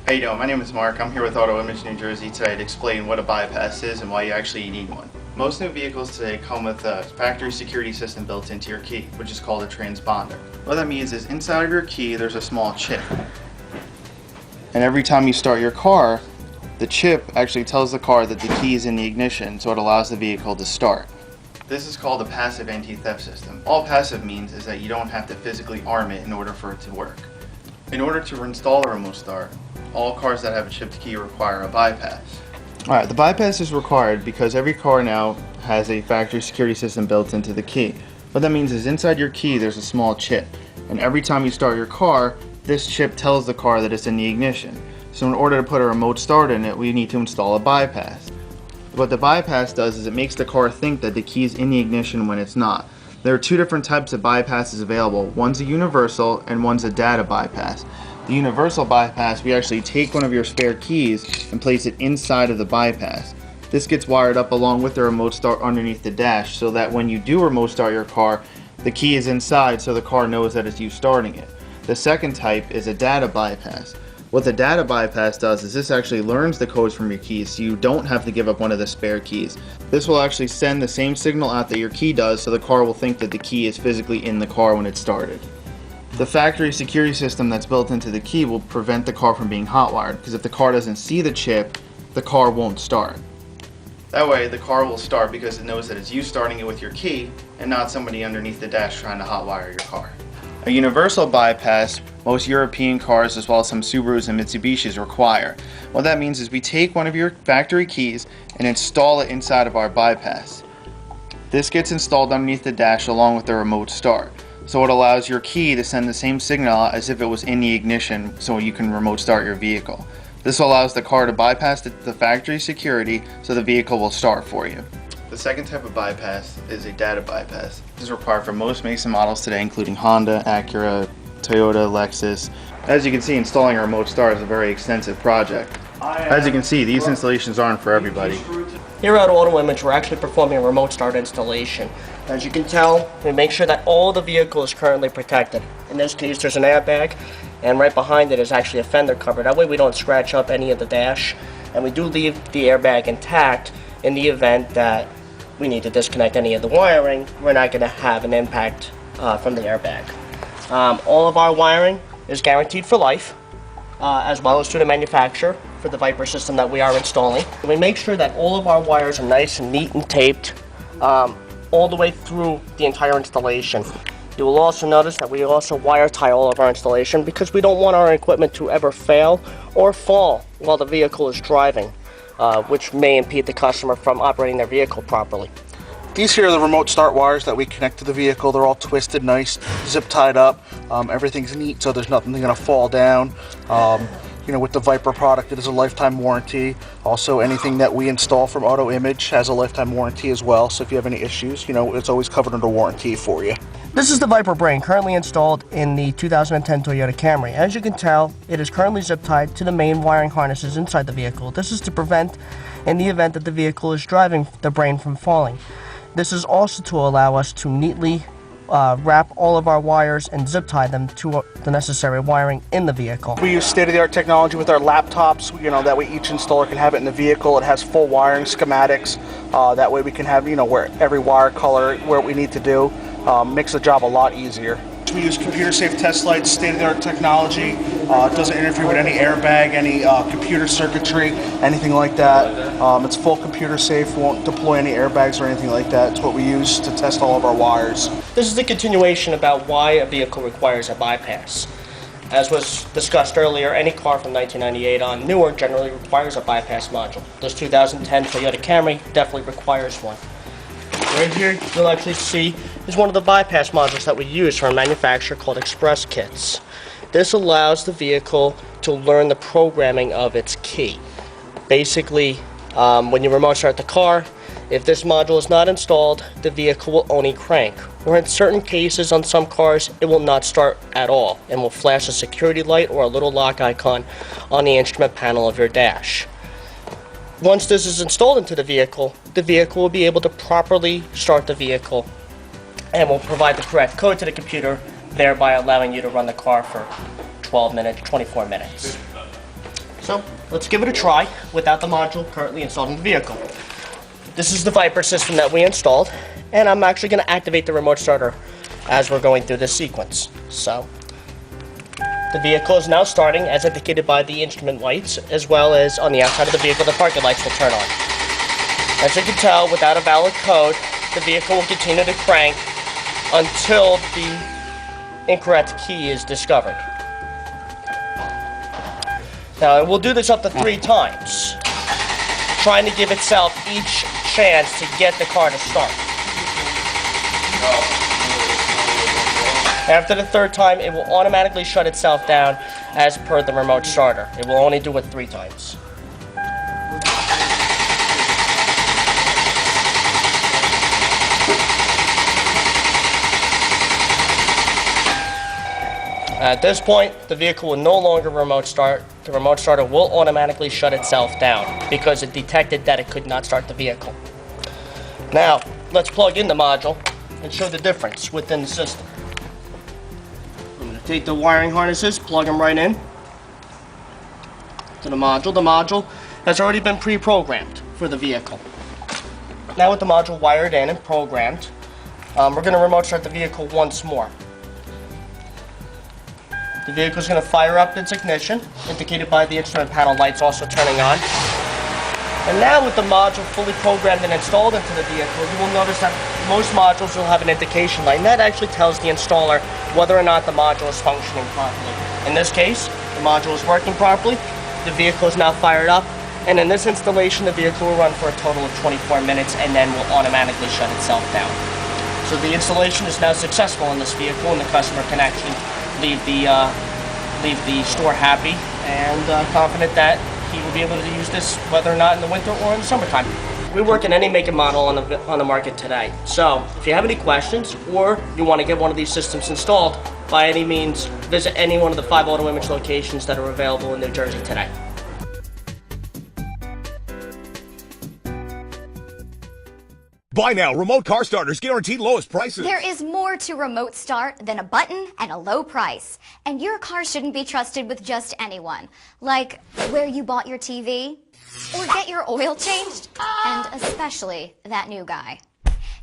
How you doing? My name is Mark. I'm here with Auto Image New Jersey today to explain what a bypass is and why you actually need one. Most new vehicles today come with a factory security system built into your key, which is called a transponder. What that means is inside of your key there's a small chip. And every time you start your car, the chip actually tells the car that the key is in the ignition, so it allows the vehicle to start. This is called a passive anti-theft system. All passive means is that you don't have to physically arm it in order for it to work. In order to install a remote start, all cars that have a chipped key require a bypass. Alright, the bypass is required because every car now has a factory security system built into the key. What that means is inside your key there's a small chip, and every time you start your car, this chip tells the car that it's in the ignition. So in order to put a remote start in it, we need to install a bypass. What the bypass does is it makes the car think that the key is in the ignition when it's not. There are two different types of bypasses available. One's a universal and one's a data bypass. The universal bypass, we actually take one of your spare keys and place it inside of the bypass. This gets wired up along with the remote start underneath the dash so that when you do remote start your car, the key is inside so the car knows that it's you starting it. The second type is a data bypass. What the data bypass does is this actually learns the codes from your keys so you don't have to give up one of the spare keys. This will actually send the same signal out that your key does so the car will think that the key is physically in the car when it's started. The factory security system that's built into the key will prevent the car from being hotwired because if the car doesn't see the chip, the car won't start. That way the car will start because it knows that it's you starting it with your key and not somebody underneath the dash trying to hotwire your car. A universal bypass, most European cars as well as some Subarus and Mitsubishis require. What that means is we take one of your factory keys and install it inside of our bypass. This gets installed underneath the dash along with the remote start. So it allows your key to send the same signal as if it was in the ignition so you can remote start your vehicle. This allows the car to bypass the factory security so the vehicle will start for you. The second type of bypass is a data bypass. This is required for most makes and models today, including Honda, Acura, Toyota, Lexus. As you can see, installing a remote start is a very extensive project. As you can see, these installations aren't for everybody. Here at Auto Image, we're actually performing a remote start installation. As you can tell, we make sure that all the vehicle is currently protected. In this case, there's an airbag, and right behind it is actually a fender cover. That way we don't scratch up any of the dash, and we do leave the airbag intact in the event that we need to disconnect any of the wiring. We're not going to have an impact from the airbag. All of our wiring is guaranteed for life, as well as to the manufacturer for the Viper system that we are installing. We make sure that all of our wires are nice and neat and taped all the way through the entire installation. You will also notice that we also wire tie all of our installation because we don't want our equipment to ever fail or fall while the vehicle is driving, which may impede the customer from operating their vehicle properly. These here are the remote start wires that we connect to the vehicle. They're all twisted, nice, zip tied up. Everything's neat, so there's nothing going to fall down. With the Viper product, it is a lifetime warranty. Also, anything that we install from Auto Image has a lifetime warranty as well. So if you have any issues, it's always covered under warranty for you. This is the Viper brain currently installed in the 2010 Toyota Camry. As you can tell, it is currently zip tied to the main wiring harnesses inside the vehicle. This is to prevent, in the event that the vehicle is driving, the brain from falling. This is also to allow us to neatly wrap all of our wires and zip tie them to the necessary wiring in the vehicle. We use state-of-the-art technology with our laptops, that way each installer can have it in the vehicle. It has full wiring schematics. That way we can have, where every wire color, where we need to do, makes the job a lot easier. We use computer-safe test lights, state-of-the-art technology. It doesn't interfere with any airbag, any computer circuitry, anything like that. It's full computer-safe, won't deploy any airbags or anything like that. It's what we use to test all of our wires. This is the continuation about why a vehicle requires a bypass. As was discussed earlier, any car from 1998 on newer generally requires a bypass module. This 2010 Toyota Camry definitely requires one. Right here, you'll actually see is one of the bypass modules that we use from a manufacturer called Express Kits. This allows the vehicle to learn the programming of its key. Basically, when you remote start the car, if this module is not installed, the vehicle will only crank. Or in certain cases on some cars, it will not start at all and will flash a security light or a little lock icon on the instrument panel of your dash. Once this is installed into the vehicle will be able to properly start the vehicle and will provide the correct code to the computer, thereby allowing you to run the car for 12 minutes, 24 minutes. So let's give it a try without the module currently installed in the vehicle. This is the Viper system that we installed, and I'm actually going to activate the remote starter as we're going through this sequence. So the vehicle is now starting as indicated by the instrument lights, as well as on the outside of the vehicle the parking lights will turn on. As you can tell, without a valid code, the vehicle will continue to crank until the incorrect key is discovered. Now it will do this up to 3 times, trying to give itself each chance to get the car to start. After the 3rd time, it will automatically shut itself down as per the remote starter. It will only do it 3 times. At this point, the vehicle will no longer remote start. The remote starter will automatically shut itself down because it detected that it could not start the vehicle. Now, let's plug in the module and show the difference within the system. I'm going to take the wiring harnesses, plug them right in to the module. The module has already been pre-programmed for the vehicle. Now with the module wired in and programmed, we're going to remote start the vehicle once more. The vehicle is going to fire up its ignition, indicated by the instrument panel lights also turning on. And now with the module fully programmed and installed into the vehicle, you will notice that most modules will have an indication light, and that actually tells the installer whether or not the module is functioning properly. In this case, the module is working properly, the vehicle is now fired up, and in this installation, the vehicle will run for a total of 24 minutes and then will automatically shut itself down. So the installation is now successful in this vehicle, and the customer can actually leave the store happy and confident that he will be able to use this whether or not in the winter or in the summertime. We work in any make and model on the market today. So if you have any questions or you want to get one of these systems installed, by any means visit any one of the 5 Auto Image locations that are available in New Jersey today. Buy now, remote car starters, guaranteed lowest prices. There is more to Remote Start than a button and a low price. And your car shouldn't be trusted with just anyone. Like where you bought your TV, or get your oil changed, and especially that new guy.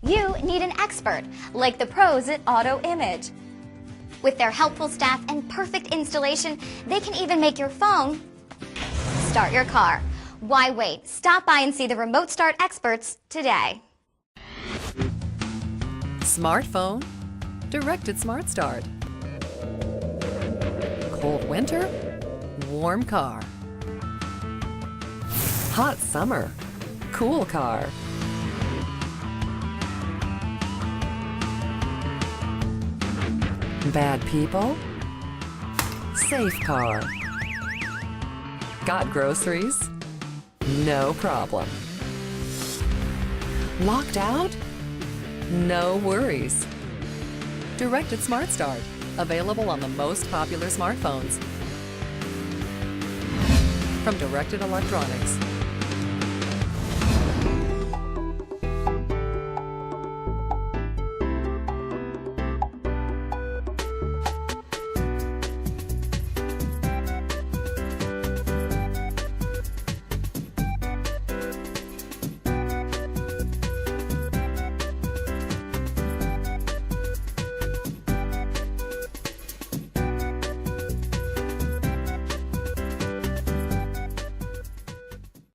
You need an expert, like the pros at Auto Image. With their helpful staff and perfect installation, they can even make your phone start your car. Why wait? Stop by and see the Remote Start experts today. Smartphone, directed Smart Start. Cold winter, warm car. Hot summer, cool car. Bad people, safe car. Got groceries? No problem. Locked out? No worries. Directed Smart Start, available on the most popular smartphones. From Directed Electronics.